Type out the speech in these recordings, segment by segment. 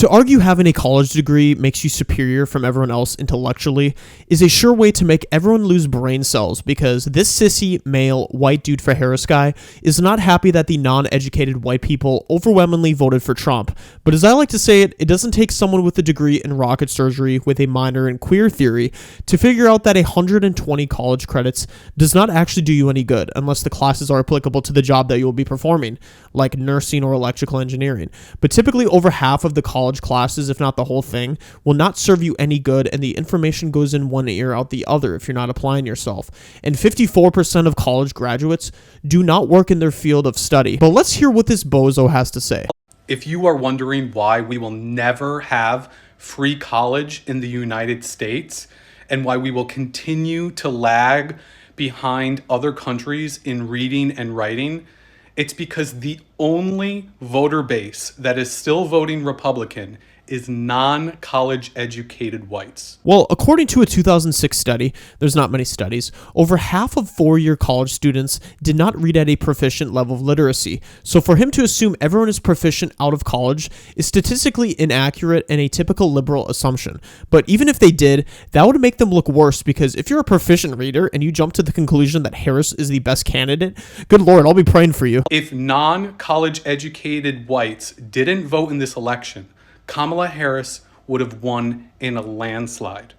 To argue having a college degree makes you superior from everyone else intellectually is a sure way to make everyone lose brain cells, because this sissy, male, white dude for Harris guy is not happy that the non-educated white people overwhelmingly voted for Trump. But as I like to say it doesn't take someone with a degree in rocket surgery with a minor in queer theory to figure out that 120 college credits does not actually do you any good unless the classes are applicable to the job that you will be performing, like nursing or electrical engineering. But typically over half of the college classes, if not the whole thing, will not serve you any good, and the information goes in one ear out the other if you're not applying yourself. And 54% of college graduates do not work in their field of study. But let's hear what this bozo has to say. If you are wondering why we will never have free college in the United States and why we will continue to lag behind other countries in reading and writing, it's because the only voter base that is still voting Republican is non-college educated whites. Well, according to a 2006 study, there's not many studies, over half of four-year college students did not read at a proficient level of literacy. So for him to assume everyone is proficient out of college is statistically inaccurate and a typical liberal assumption. But even if they did, that would make them look worse, because if you're a proficient reader and you jump to the conclusion that Harris is the best candidate, good Lord, I'll be praying for you. If non-college educated whites didn't vote in this election, Kamala Harris would have won in a landslide.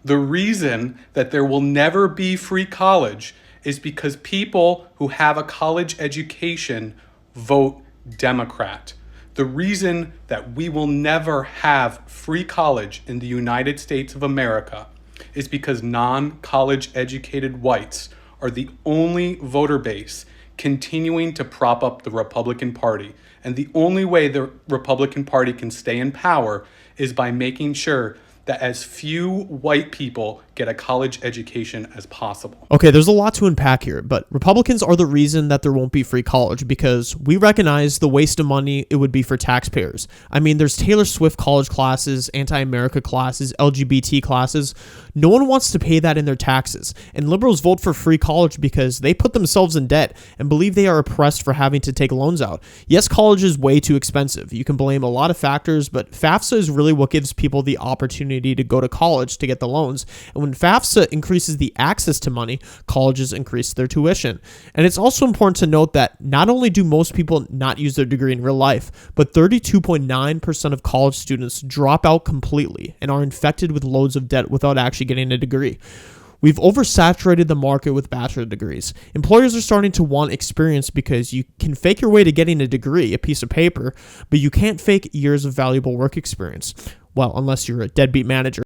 The reason that there will never be free college is because people who have a college education vote Democrat. The reason that we will never have free college in the United States of America is because non-college educated whites are the only voter base continuing to prop up the Republican Party. And the only way the Republican Party can stay in power is by making sure that as few white people get a college education as possible. Okay, there's a lot to unpack here, but Republicans are the reason that there won't be free college, because we recognize the waste of money it would be for taxpayers. I mean, there's Taylor Swift college classes, anti-America classes, LGBT classes. No one wants to pay that in their taxes, and liberals vote for free college because they put themselves in debt and believe they are oppressed for having to take loans out. Yes, college is way too expensive. You can blame a lot of factors, but FAFSA is really what gives people the opportunity to go to college to get the loans. And when FAFSA increases the access to money, colleges increase their tuition. And it's also important to note that not only do most people not use their degree in real life, but 32.9% of college students drop out completely and are infected with loads of debt without actually getting a degree. We've oversaturated the market with bachelor degrees. Employers are starting to want experience because you can fake your way to getting a degree, a piece of paper, but you can't fake years of valuable work experience. Well, unless you're a deadbeat manager.